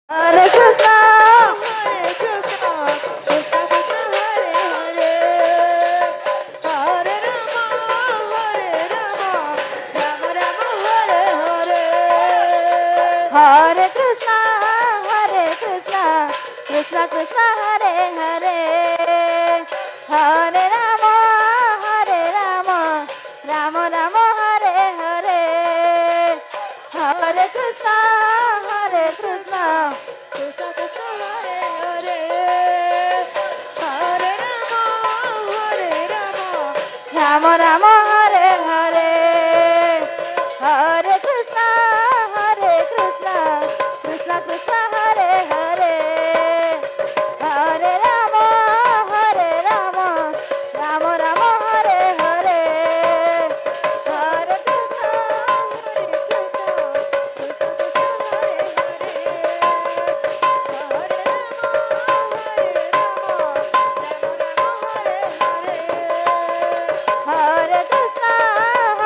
Hare Krishna, Hare Krishna, Krishna Krishna, Hare Hare, Hare Rama, Hare Rama, Rama Rama, Hare Hare, Hare Krishna, Hare Krishna, Krishna Krishna, Hare Hare, Hare Rama, Hare Rama, Rama Rama, Hare Hare, Hare Krishna, Hare Krishna, Krishna Krishna, Hare Hare, Hare Rama, Hare Rama, Rama Rama, Hare Hare, Hare Krishna, Hare Krishna, Krishna Krishna, Hare Hare, Hare Rama, Hare Rama, Rama Rama, Hare Hare, Hare Krishna,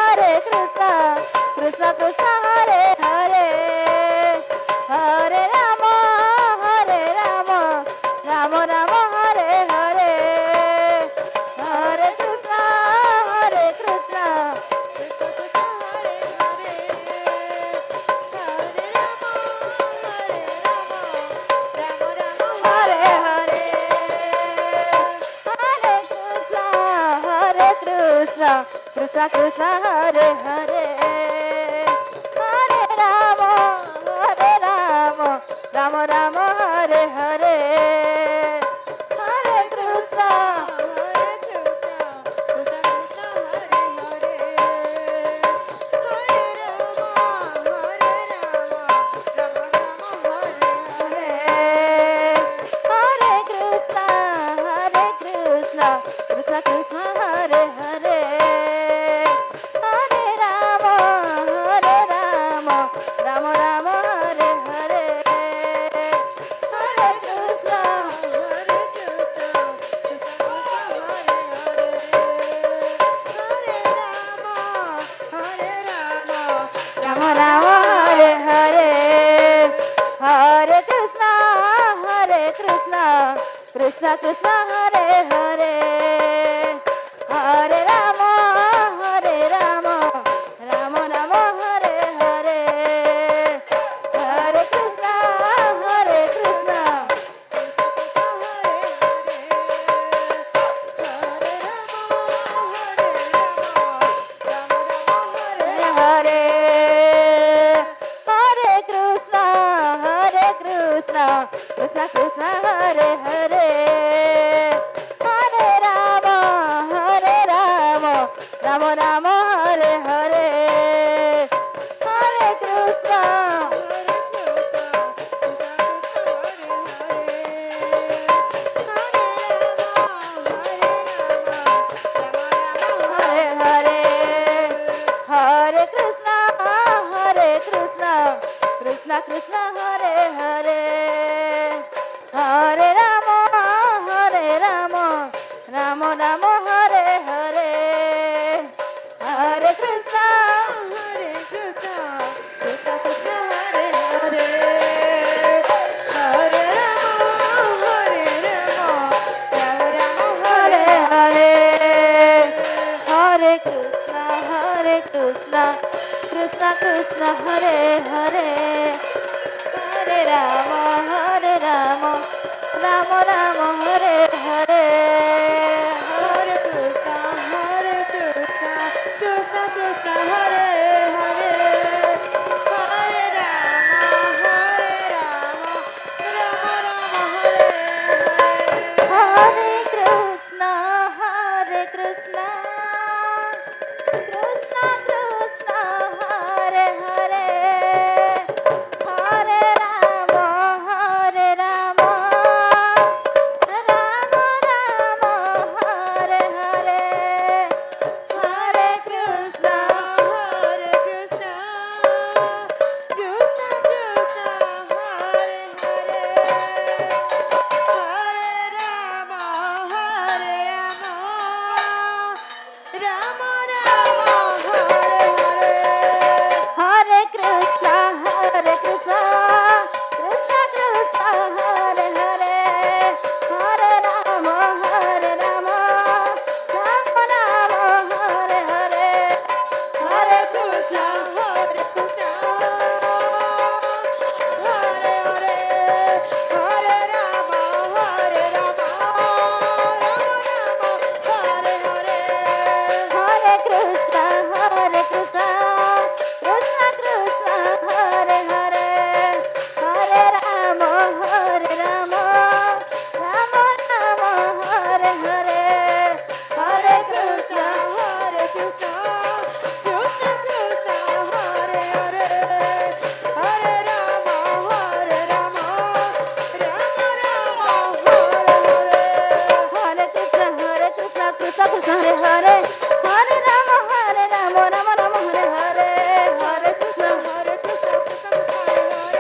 Hare Krishna, Krishna Krishna, Hare Hare, Hare Rama, Hare Rama, Rama Rama, Hare Hare, Hare Krishna, Hare Krishna, Krishna Krishna, Hare Hare, Hare Rama, Hare Rama, Rama Rama, Hare Hare, Hare Krishna, Hare Krishna, Krishna Krishna, Hare Hare, Hare Rama, Hare Rama, Rama Rama, Hare Hare, Hare Krishna, Hare Krishna, Krishna Krishna, Hare Hare, Hare Rama, Hare Rama, Rama Rama, Hare Hare, Hare Krishna, Hare Krishna, Krishna Krishna, Hare Hare, Hare Rama, Hare Rama, Rama Rama, Hare Hare, Hare Krishna, Hare Krishna, Krishna Krishna, Hare Hare, Hare Rama, Hare Rama, Rama Rama, Hare Hare, Hare Krishna, Hare Krishna, Krishna Krishna, Hare Hare, Hare Rama, Hare Rama, Rama Rama, Hare Hare, Hare Krishna, Hare Krishna, Krishna Krishna, Hare Hare, Hare Rama, Hare Rama, Rama Rama, Hare Hare, Hare Krishna, Hare Krishna, Krishna Krishna, Hare Hare, Hare Rama, Hare Rama, Rama Rama, Hare Hare, Hare Krishna, Hare Krishna, Krishna Krishna, Hare Hare, Hare Rama, Hare Rama, Rama Rama, Hare Hare, Hare Krishna, Hare Krishna, Krishna Krishna, Hare Hare, Hare Rama, Hare Rama, Rama Rama, Hare Hare, Hare Krishna, Hare Krishna, Krishna Krishna, Hare Hare, Hare Rama, Hare Rama, Rama Rama, Hare Hare, Hare Krishna, Hare Krishna, Krishna Krishna, Hare Hare, Hare Rama, Hare Rama, Rama Rama, Hare Hare, Hare Krishna, Hare Krishna, Krishna Krishna, Hare Hare, Hare Rama, Hare Rama, Rama Rama, Hare Hare, Hare Krishna, Hare Krishna, Krishna Krishna, Hare Hare, Hare Rama, Hare Rama, Hare Hare, Hare Rama, Hare Rama, Rama Rama, Hare Hare, Hare Krishna, Hare Krishna, Hare Hare, Hare Rama, Hare Rama, Rama Rama, Hare Hare, Hare Krishna, Hare Krishna, Krishna Krishna, Hare Hare, Hare Rama, Hare Rama, Rama Rama, Hare Hare, Hare Krishna, Hare Krishna, Krishna Krishna, Hare Hare, Hare Rama, Hare Rama, Rama Rama, Hare Hare, Hare Krishna, Krishna Krishna, Hare Hare, Hare Rama, Rama Rama, Hare Hare, Hare Krishna, Krishna Krishna, Hare Hare,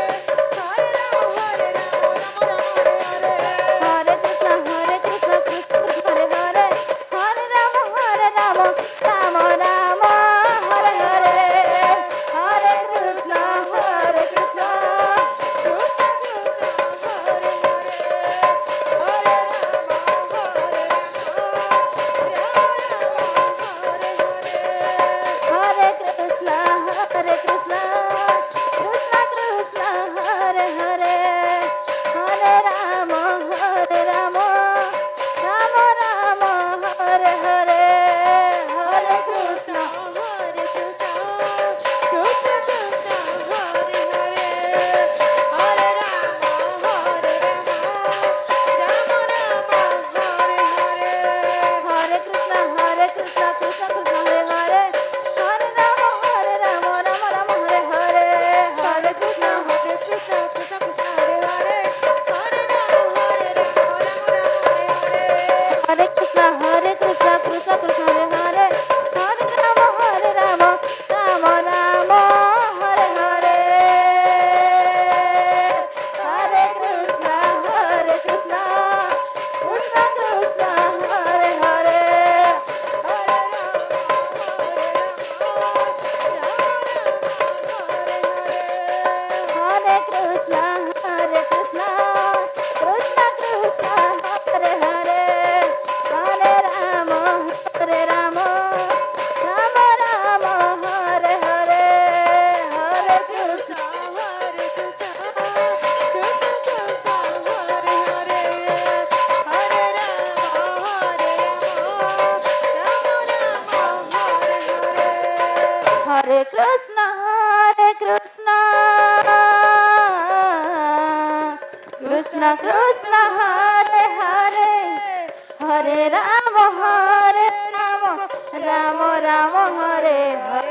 Hare Rama, Rama Rama, Hare Hare, Hare Krishna, Krishna Krishna, Hare Hare, Hare Rama, Rama Rama, Hare Hare, Hare Krishna, Krishna, Krishna Krishna, Hare Hare, Hare Rama, Hare Krishna, Krishna Krishna, Hare Hare, Hare Rama, Rama Rama, Hare Hare, Hare Krishna, Krishna Krishna, Hare Hare, Hare Rama, Rama Rama, Hare Hare, Hare Krishna, Krishna Krishna, Hare Hare, Hare Rama, Rama Rama, Hare Hare, Hare Krishna, Krishna Krishna, Hare Hare, Hare Rama, Rama Rama, Hare Hare, Hare Krishna, Krishna Krishna, Hare Hare, Hare Rama, Rama Rama, Hare Hare, Hare Krishna, Krishna Krishna, Hare Hare, Hare Krishna, Krishna Krishna, Hare Hare, Hare Rama, Rama Rama, Hare Hare, Hare Krishna, Krishna Krishna, Hare Hare, Hare Rama, Rama Rama, Hare Hare, Hare Krishna, Krishna Krishna Krishna, Hare Hare, Hare Rama, Rama Rama, Hare Hare.